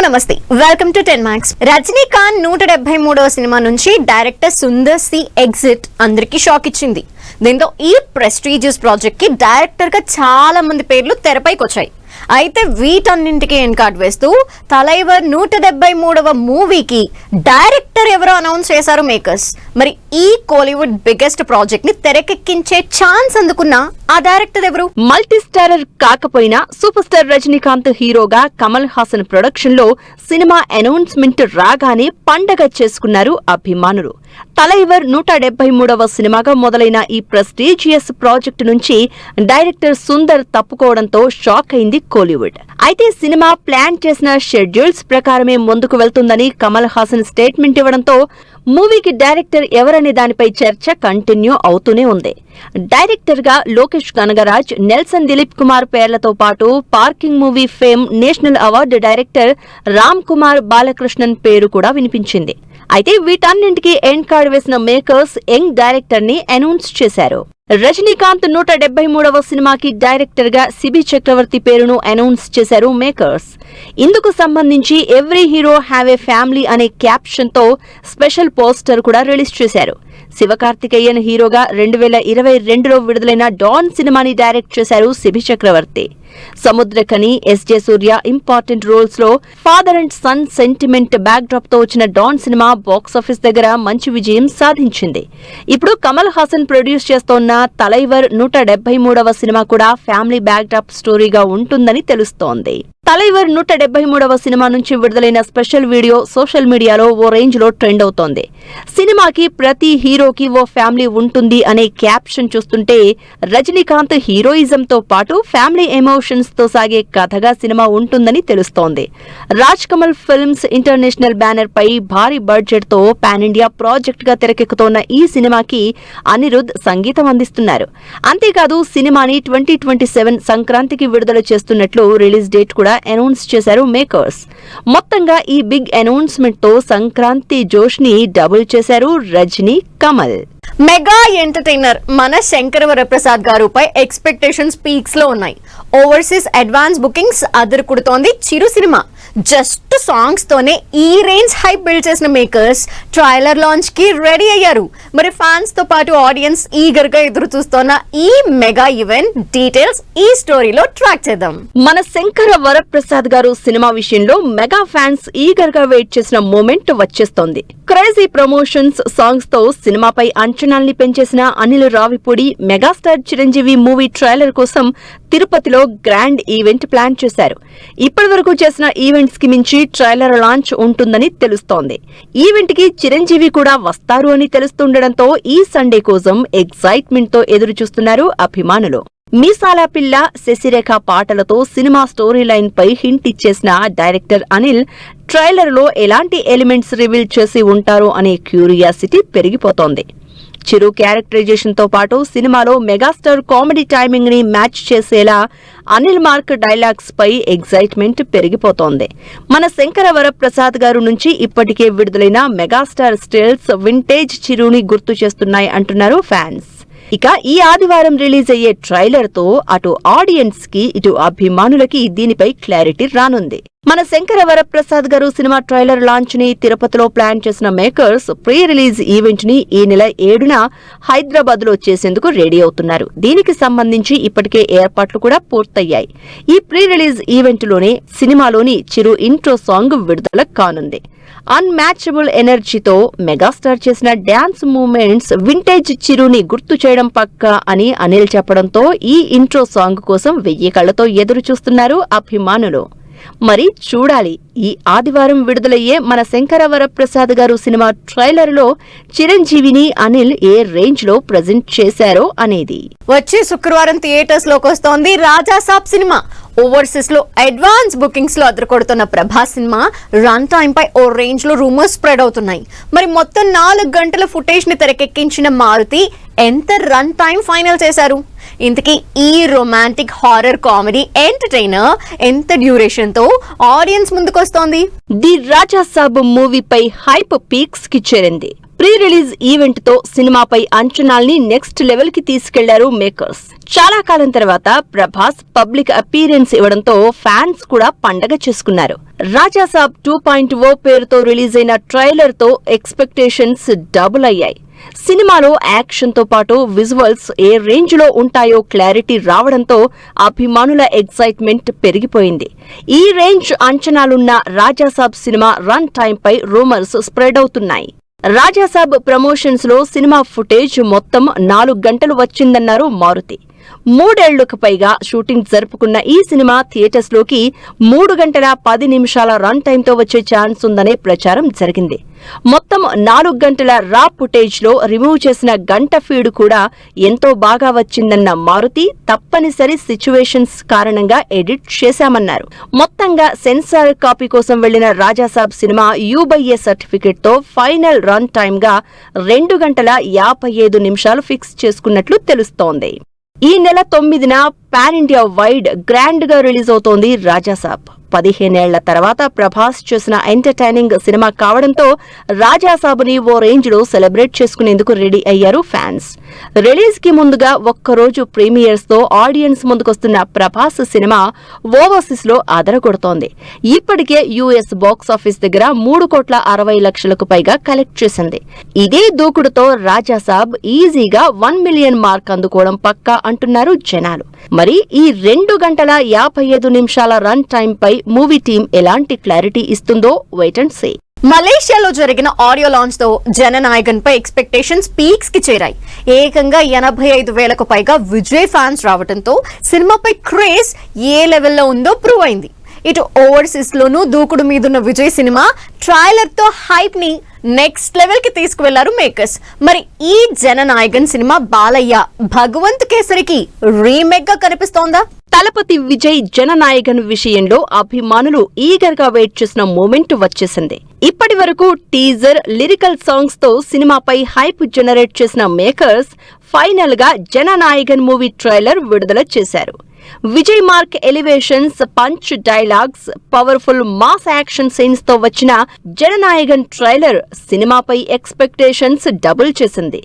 నమస్తే, welcome to 10 Max. Rajinikanth 173వ సినిమా నుంచి డైరెక్టర్ సుందర్ సి ఎగ్జిట్ అందరికి షాక్ ఇచ్చింది. దీంతో ఈ ప్రెస్టీజియస్ ప్రాజెక్ట్ కి డైరెక్టర్ గా చాలా మంది పేర్లు తెరపైకి వచ్చాయి. అయితే వీటన్నింటికి ఎన్కార్డ్ వేస్తూ తలైవర్ 173వ మూవీకి డైరెక్టర్ ఎవరో అనౌన్స్ చేశారు మేకర్స్. మరి ఈ కోలీవుడ్ బిగ్గెస్ట్ ప్రాజెక్ట్ ని తెరకెక్కించే ఛాన్స్ అందుకున్న ఆ డైరెక్టర్ ఎవరు? మల్టీ స్టారర్ కాకపోయినా సూపర్ స్టార్ రజనీకాంత్ హీరోగా కమల్ హాసన్ ప్రొడక్షన్ లో సినిమా అనౌన్స్మెంట్ రాగానే పండగ చేసుకున్నారు అభిమానులు. తలైవర్ 173వ సినిమాగా మొదలైన ఈ ప్రెస్టీజియస్ ప్రాజెక్టు నుంచి డైరెక్టర్ సుందర్ తప్పుకోవడంతో షాక్ అయింది కోలీవుడ్. అయితే సినిమా ప్లాన్ చేసిన షెడ్యూల్స్ ప్రకారమే ముందుకు వెళ్తుందని కమల్ హాసన్ స్టేట్మెంట్ ఇవ్వడంతో మూవీకి డైరెక్టర్ ఎవరనే దానిపై చర్చ కంటిన్యూ అవుతూనే ఉంది. డైరెక్టర్ గా లోకేష్ కనగరాజ్, నెల్సన్ దిలీప్ కుమార్ పేర్లతో పాటు parking movie fame national award director Ram Kumar Balakrishnan పేరు కూడా వినిపించింది. అయితే వీటన్నింటికి ఎండ్ కార్డ్ వేసిన మేకర్స్ యంగ్ డైరెక్టర్ ని అనౌన్స్ చేశారు. రజనీకాంత్ 173వ సినిమాకి డైరెక్టర్ గా సిబి చక్రవర్తి పేరును అనౌన్స్ చేశారు మేకర్స్. ఇందుకు సంబంధించి every hero have a family అనే క్యాప్షన్ తో స్పెషల్ పోస్టర్ కూడా రిలీజ్ చేశారు. శివకార్తికేయన్ హీరోగా 2022లో విడుదలైన డాన్ సినిమాని డైరెక్ట్ చేశారు సిబి చక్రవర్తి. సముద్రకని, ఎస్జే సూర్య ఇంపార్టెంట్ రోల్స్ లో father and son sentiment back drop తో వచ్చిన డాన్ సినిమా బాక్సాఫీస్ దగ్గర మంచి విజయం సాధించింది. ఇప్పుడు కమల్ హాసన్ ప్రొడ్యూస్ చేస్తోన్న తలైవర్ 173వ సినిమా కూడా ఫ్యామిలీ బ్యాక్ డ్రాప్ స్టోరీగా ఉంటుందని తెలుస్తోంది. తలైవర్ 173వ సినిమా నుంచి విడుదలైన స్పెషల్ వీడియో సోషల్ మీడియాలో ఓ రేంజ్ లో ట్రెండ్ అవుతోంది. సినిమాకి ప్రతి హీరోకి ఓ ఫ్యామిలీ ఉంటుంది అనే క్యాప్షన్ చూస్తుంటే రజనీకాంత్ హీరోయిజం తో పాటు ఫ్యామిలీ ఎమోషన్స్ తో సాగే కథగా సినిమా ఉంటుందని తెలుస్తోంది. Raj Kamal films international banner పై భారీ బడ్జెట్ తో పాన్ ఇండియా ప్రాజెక్ట్ గా తెరకెక్కుతోన్న ఈ సినిమాకి అనిరుద్ సంగీతం అందిస్తున్నారు. అంతేకాదు సినిమాని 2027 సంక్రాంతికి విడుదల చేస్తున్నట్లు రిలీజ్ డేట్ కూడా అనౌన్స్ చేశారు మేకర్స్. మొత్తంగా ఈ బిగ్ అనౌన్స్మెంట్ తో సంక్రాంతి జోష్ ని డబుల్ చేశారు రజనీ, కమల్. మెగా ఎంటర్టైనర్ మన శంకర వరప్రసాద్ గారుపై ఎక్స్పెక్టేషన్స్ పీక్స్ లో ఉన్నాయి. ఓవర్సీస్ అడ్వాన్స్ బుకింగ్స్ అదరుకుడుతోంది చిరు సినిమా. జస్ట్ సాంగ్స్ తోనే ఈ రేంజ్ హైప్ బిల్డ్ చేసిన మేకర్స్ ట్రైలర్ లాంచ్ కి రెడీ అయ్యారు. మరి ఫ్యాన్స్ తో పాటు ఆడియన్స్ ఈగర్ గా ఎదురు చూస్తున్న ఈ మెగా ఈవెంట్ డీటెయిల్స్ ఈ స్టోరీలో ట్రాక్ చేద్దాం. మన శంకర వరప్రసాద్ గారు సినిమా విషయంలో మెగా ఫ్యాన్స్ ఈగర్ గా వెయిట్ చేసిన మూమెంట్ వచ్చేస్తోంది. క్రేజీ ప్రమోషన్స్ సాంగ్స్ తో సినిమాపై అంచనాల్ని పెంచేసిన Anil Ravipudi megastar Chiranjeevi movie trailer కోసం తిరుపతిలో గ్రాండ్ ఈవెంట్ ప్లాన్ చేశారు. ఇప్పటి వరకు చేసిన ఈవెంట్స్ కి మించి ట్రైలర్ లాంచ్ ఉంటుందని తెలుస్తోంది. ఈవెంట్ కి చిరంజీవి కూడా వస్తారు అని తెలుస్తుండటంతో ఈ సండే కోసం ఎక్సైట్మెంట్ తో ఎదురు చూస్తున్నారు అభిమానులు. మీసాల పిల్ల, శశిరేఖ పాటలతో సినిమా స్టోరీ లైన్ పై హింట్ ఇచ్చేసిన డైరెక్టర్ అనిల్ ట్రైలర్ లో ఎలాంటి ఎలిమెంట్స్ రివీల్ చేసి ఉంటారో అనే క్యూరియాసిటీ పెరిగిపోతోంది. చిరు క్యారెక్టరైజేషన్ తో పాటు సినిమాలో మెగాస్టార్ కామెడీ టైమింగ్ ని మ్యాచ్ చేసేలా అనిల్ మార్క్ డైలాగ్స్ పై ఎగ్జైట్మెంట్ పెరిగిపోతోంది. మన శంకర వరప్రసాద్ గారు నుంచి ఇప్పటికే విడుదలైన మెగాస్టార్ స్టిల్స్ వింటేజ్ చిరుని గుర్తు చేస్తున్నాయి అంటున్నారు ఫ్యాన్స్. ఇక ఈ ఆదివారం రిలీజ్ అయ్యే ట్రైలర్ తో అటు ఆడియన్స్ కి ఇటు అభిమానులకి దీనిపై క్లారిటీ రానుంది. మన శంకర వరప్రసాద్ గారు సినిమా ట్రైలర్ లాంచ్ ని తిరుపతిలో ప్లాన్ చేసిన మేకర్స్ ప్రీ రిలీజ్ ఈవెంట్ ని ఈ నెల 7న హైదరాబాద్ లో చేసేందుకు రెడీ అవుతున్నారు. దీనికి సంబంధించి ఇప్పటికే ఏర్పాట్లు కూడా పూర్తయ్యాయి. ఈ ప్రీ రిలీజ్ ఈవెంట్ లోనే సినిమాలోని చిరు ఇంట్రో సాంగ్ విడుదల కానుంది. అన్మ్యాచబుల్ ఎనర్జీతో మెగాస్టార్ చేసిన డాన్స్ మూవ్మెంట్స్ వింటేజ్ చిరుని గుర్తు చేయడం పక్కా అని అనిల్ చెప్పడంతో ఈ ఇంట్రో సాంగ్ కోసం 1000 కళ్లతో ఎదురు చూస్తున్నారు అభిమానులు. మరి చూడాలి ఈ ఆదివారం విడుదలయ్యే మన శంకర వరప్రసాద్ గారు సినిమా ట్రైలర్ లో చిరంజీవిని అనిల్ ఏ రేంజ్ లో ప్రెజెంట్ చేశారో అనేది. వచ్చే శుక్రవారం థియేటర్స్ లోకి వస్తోంది రాజాసాబ్ సినిమా. ఓవర్సీస్ లో అడ్వాన్స్ బుకింగ్స్ లో అదరకొడుతున్న ప్రభాస్ సినిమా రన్ టైం పై ఓ రేంజ్ లో రూమర్స్ స్ప్రెడ్ అవుతున్నాయి. మరి మొత్తం 4 గంటల ఫుటేజ్ ని తెరకెక్కించిన మారుతి ఎంత రన్ టైం ఫైనల్ చేశారు? ఇంతకీ ఈ రొమాంటిక్ హారర్ కామెడీ ఎంటర్టైనర్ ఎంత డ్యూరేషన్ తో ఆడియన్స్ ముందుకొస్తోంది? ది రాజా సాబ్ మూవీపై హైప్ పీక్స్ కి చేరింది. ప్రీ రిలీజ్ ఈవెంట్ తో సినిమాపై అంచనాల్ని నెక్స్ట్ లెవెల్ కి తీసుకెళ్లారు మేకర్స్. చాలా కాలం తర్వాత ప్రభాస్ పబ్లిక్ అపీరెన్స్ ఇవ్వడంతో ఫ్యాన్స్ కూడా పండగ చేసుకున్నారు. రాజా సాబ్ 2.0 పేరుతో రిలీజ్ అయిన ట్రైలర్ తో ఎక్స్పెక్టేషన్స్ డబుల్ అయ్యాయి. సినిమాలో యాక్షన్ తో పాటు విజువల్స్ ఏ రేంజ్ లో ఉంటాయో క్లారిటీ రావడంతో అభిమానుల ఎక్సైట్మెంట్ పెరిగిపోయింది. ఈ రేంజ్ అంచనాలున్న రాజాసాబ్ సినిమా రన్ టైం పై రూమర్స్ స్ప్రెడ్ అవుతున్నాయి. రాజాసాబ్ ప్రమోషన్స్ లో సినిమా ఫుటేజ్ మొత్తం 4 గంటలు వచ్చిందన్నారు మారుతి. 3 ఏళ్లకు పైగా షూటింగ్ జరుపుకున్న ఈ సినిమా థియేటర్స్ లోకి 3 గంటల 10 నిమిషాల రన్ టైంతో వచ్చే ఛాన్స్ ఉందనే ప్రచారం జరిగింది. మొత్తం 4 గంటల రా ఫుటేజ్ లో రిమూవ్ చేసిన గంట ఫీడ్ కూడా ఎంతో బాగా వచ్చిందన్న మారుతి తప్పనిసరి సిచ్యువేషన్స్ కారణంగా ఎడిట్ చేశామన్నారు. మొత్తంగా సెన్సార్ కాపీ కోసం వెళ్లిన రాజాసాబ్ సినిమా యూబైఏ సర్టిఫికెట్ తో ఫైనల్ రన్ టైమ్ గా 2 గంటల 55 నిమిషాలు ఫిక్స్ చేసుకున్నట్లు తెలుస్తోంది. ఈ నెల 9న పాన్ ఇండియా వైడ్ గ్రాండ్ గా రిలీజ్ అవుతోంది రాజాసాబ్. 15 ఏళ్ల తర్వాత ప్రభాస్ చేసిన ఎంటర్టైనింగ్ సినిమా కావడంతో రాజాసాబ్ని ఓ రేంజ్ లో సెలబ్రేట్ చేసుకునేందుకు రెడీ అయ్యారు ఫ్యాన్స్. రిలీజ్ కి ముందుగా ఒక్కరోజు ప్రీమియర్స్ తో ఆడియన్స్ ముందుకొస్తున్న ప్రభాస్ సినిమా ఓవర్సీస్ లో అదరగొడుతోంది. ఇప్పటికే యుఎస్ బాక్స్ ఆఫీస్ దగ్గర 3,60,00,000కు పైగా కలెక్ట్ చేసింది. ఇదే దూకుడుతో రాజాసాబ్ ఈజీగా 1 మిలియన్ మార్క్ అందుకోవడం పక్కా అంటున్నారు జనాలు. మరి ఈ 2 గంటల 55 నిమిషాల రన్ టైం పై మూవీ టీం ఎలాంటి క్లారిటీ ఇస్తుందో వెయిట్ అండ్ సీ. మలేషియాలో జరిగిన ఆడియో లాంచ్ తో జననాయకన్ పై ఎక్స్పెక్టేషన్స్ పీక్స్ కి చేరాయి. ఏకంగా 85,000కు పైగా విజయ్ ఫ్యాన్స్ రావడంతో సినిమాపై క్రేజ్ ఏ లెవెల్లో ఉందో ప్రూవ్ అయింది. ఇటు ఓవర్సీస్ లోనూ దూకుడు మీదున్న విజయ్ సినిమా ట్రైలర్ తో హైప్ ని నెక్స్ట్ లెవెల్ కి తీసుకువెళ్లారు మేకర్స్. మరి ఈ జననాయకన్ సినిమా బాలయ్య భగవంత్ కేసరికి రీమేక్ గా కనిపిస్తోందా? తలపతి విజయ్ జననాయకన్ విషయంలో అభిమానులు ఈగర్ గా వెయిట్ చేసిన మూమెంట్ వచ్చేసింది. ఇప్పటి వరకు టీజర్, లిరికల్ సాంగ్స్ తో సినిమాపై హైప్ జనరేట్ చేసిన మేకర్స్ ఫైనల్ గా జననాయకన్ మూవీ ట్రైలర్ విడుదల చేశారు. Vijay mark elevations, punch dialogues, powerful mass action scenes తో వచ్చిన జననాయకన్ ట్రైలర్ సినిమాపై ఎక్స్పెక్టేషన్స్ డబుల్ చేసింది.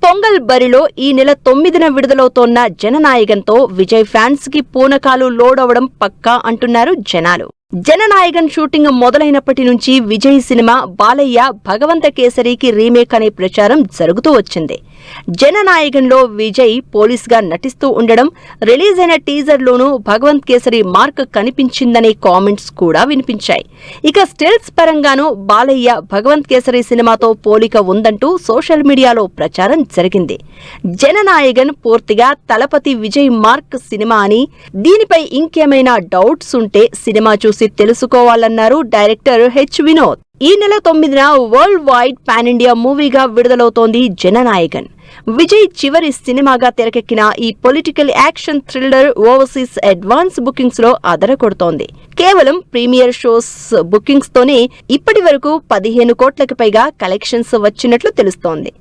పొంగల్ బరిలో ఈ నెల 9న విడుదలవుతోన్న జననాయకన్ తో విజయ్ ఫ్యాన్స్ కి పూనకాలు లోడ్ అవడం పక్కా అంటున్నారు జనాలు. జననాయకన్ షూటింగ్ మొదలైనప్పటి నుంచి విజయ్ సినిమా బాలయ్య భగవంత కేసరికి రీమేక్ అనే ప్రచారం జరుగుతూ వచ్చింది. జననాయకన్ లో విజయ్ పోలీస్ గా నటిస్తూ ఉండడం, రిలీజ్ అయిన టీజర్ లోనూ భగవంత్ కేసరి మార్క్ కనిపించిందనే కామెంట్స్ కూడా వినిపించాయి. ఇక స్టిల్స్ పరంగానూ బాలయ్య భగవంత్ కేసరి సినిమాతో పోలిక ఉందంటూ సోషల్ మీడియాలో ప్రచారం జరిగింది. జననాయకన్ పూర్తిగా తలపతి విజయ్ మార్క్ సినిమా అని, దీనిపై ఇంకేమైనా డౌట్స్ ఉంటే సినిమా చూసి తెలుసుకోవాలన్నారు డైరెక్టర్ హెచ్ వినోద్. ఈ నెల 9న వరల్డ్ వైడ్ పాన్ ఇండియా మూవీగా విడుదలవుతోంది జననాయకన్. విజయ్ చివరి సినిమాగా తెరకెక్కిన ఈ political action thriller overseas advance bookings లో అదరకొడుతోంది. కేవలం ప్రీమియర్ షోస్ బుకింగ్స్ తోనే ఇప్పటి వరకు 15 కోట్లకు పైగా కలెక్షన్స్ వచ్చినట్లు తెలుస్తోంది.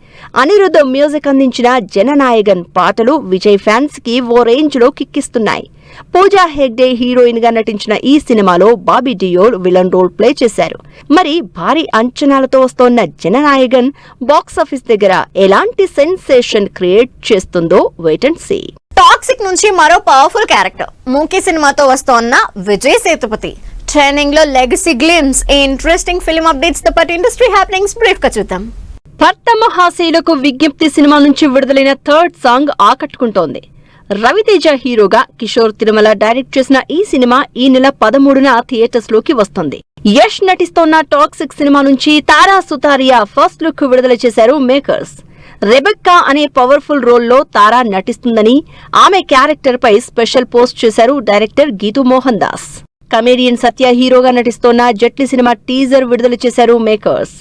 అనిరుద్ధ్ మ్యూజిక్ అందించిన జననాయకన్ పాటలు విజయ్ ఫ్యాన్స్ కి ఓ రేంజ్ లో కిక్కిస్తున్నాయి. పూజా హెగ్డే హీరోయిన్ గా నటించిన ఈ సినిమాలో Bobby Deol villain role play చేశారు. మరి భారీ అంచనాలతో వస్తోన్న జననాయకన్ బాక్సాఫీస్ దగ్గర ఎలాంటి సెన్సేషన్ క్రియేట్ చేస్తుందో వెయిట్ అండ్ సీ. టాక్సిక్ నుంచి మరో పవర్ఫుల్ క్యారెక్టర్ మూకీ సినిమాతో వస్తోన్న విజయ్ సేతుపతి. ట్రైనింగ్ లో legacy glimpse, interesting film updates తో పాటు ఇండస్ట్రీ హ్యాపెనింగ్స్ బ్రీఫ్ గా చూద్దాం. భర్త మహాశైలకు విజ్ఞప్తి సినిమా నుంచి విడుదలైన థర్డ్ సాంగ్ ఆకట్టుకుంటోంది. రవితేజ హీరోగా కిషోర్ తిరుమల డైరెక్ట్ చేసిన ఈ సినిమా ఈ నెల 13న థియేటర్స్ లోకి వస్తుంది. యష్ నటిస్తోన్న టాక్సిక్ సినిమా నుంచి తారా సుతారియా ఫస్ట్ లుక్ విడుదల చేశారు మేకర్స్. రెబెక్కా అనే పవర్ఫుల్ రోల్లో తారా నటిస్తుందని, ఆమె క్యారెక్టర్ పై స్పెషల్ పోస్ట్ చేశారు డైరెక్టర్ గీతూ మోహన్ దాస్. కమేడియన్ సత్య హీరోగా నటిస్తోన్న జట్లి సినిమా టీజర్ విడుదల చేశారు makers.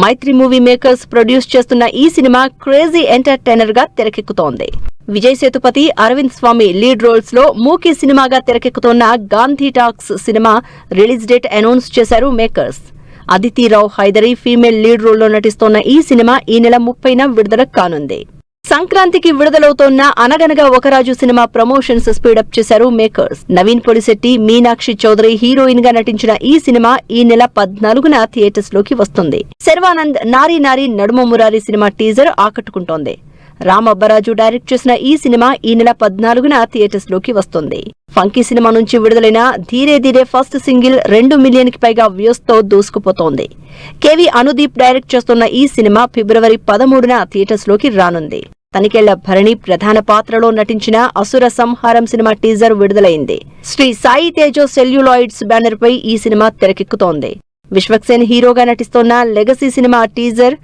Mythri movie makers produce చేస్తున్న ఈ సినిమా క్రేజీ ఎంటర్టైనర్ గా తెరకెక్కుతోంది. విజయ్ సేతుపతి, అరవింద్ స్వామి లీడ్ రోల్స్ లో మూకీ సినిమాగా తెరకెక్కుతోన్న గాంధీ టాక్స్ సినిమా రిలీజ్ డేట్ అనౌన్స్ చేశారు makers. Aditi Rao Hydari female lead రోల్లో నటిస్తోన్న ఈ సినిమా ఈ నెల 30న విడుదల కానుంది. సంక్రాంతికి విడుదలవుతోన్న అనగనగా ఒకరాజు సినిమా ప్రమోషన్స్ స్పీడప్ చేశారు మేకర్స్. నవీన్ పొలిశెట్టి, మీనాక్షి చౌదరి హీరోయిన్ గా నటించిన ఈ సినిమా ఈ నెల 14న థియేటర్స్ లోకి వస్తుంది. శర్వానంద్ నారీ నారీ నడుమ మురారి సినిమా టీజర్ ఆకట్టుకుంటోంది. రామ్ అబ్బరాజు డైరెక్ట్ చేసిన ఈ సినిమా ఈ నెల 14న థియేటర్స్ లోకి వస్తుంది. ఫంకీ సినిమా నుంచి విడుదలైన ధీరే ధీరే ఫస్ట్ సింగిల్ 2 మిలియన్ కి పైగా వ్యూస్ తో దూసుకుపోతోంది. కేవీ అనుదీప్ డైరెక్ట్ చేస్తున్న ఈ సినిమా ఫిబ్రవరి 13న థియేటర్స్ లోకి రానుంది. తనికెళ్ల భరణి ప్రధాన పాత్రలో నటించిన అసుర సంహారం సినిమా టీజర్ విడుదలైంది. శ్రీ సాయి తేజో సెల్యులాయిడ్స్ బ్యానర్ పై ఈ సినిమా తెరకెక్కుతోంది. విశ్వక్సేన్ హీరోగా నటిస్తోన్న లెగసీ సినిమా టీజర్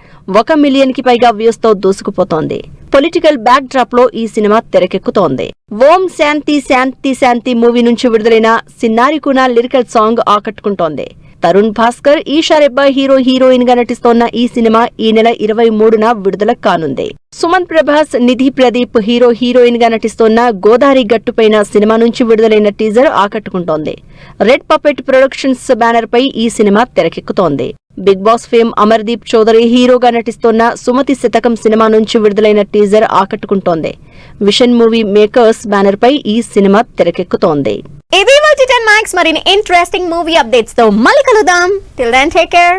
1 మిలియన్ కి పైగా వ్యూస్ తో దూసుకుపోతోంది. పొలిటికల్ బ్యాక్ డ్రాప్ లో ఈ సినిమా తెరకెక్కుతోంది. ఓం శాంతి శాంతి శాంతి మూవీ నుంచి విడుదలైన సిన్నారికున లిరికల్ సాంగ్ ఆకట్టుకుంటోంది. తరుణ్ భాస్కర్, ఈషా రెబ్బా హీరోయిన్ గా నటిస్తోన్న ఈ సినిమా ఈ నెల 23న విడుదల కానుంది. సుమంత్ ప్రభాస్, నిధి ప్రదీప్ హీరోయిన్ గా నటిస్తోన్న గోదావరి గట్టుపైన సినిమా నుంచి విడుదలైన టీజర్ ఆకట్టుకుంటోంది. రెడ్ పపెట్ ప్రొడక్షన్స్ బ్యానర్ పై ఈ సినిమా తెరకెక్కుతోంది. Big boss fame Amardeep Chowdary హీరోగా నటిస్తోన్న సుమతి శతకం సినిమా నుంచి విడుదలైన టీజర్ ఆకట్టుకుంటోంది. విషన్ మూవీ మేకర్స్ బ్యానర్ పై ఈ సినిమా తెరకెక్కుతోంది. ఇవి 10 Max మరిన్ని ఇంట్రెస్టింగ్ మూవీ అప్డేట్స్ తో మళ్ళీ కలుద్దాం. Till then take care.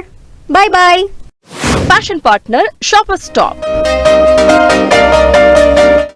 Bye bye. Fashion partner Shopper stop.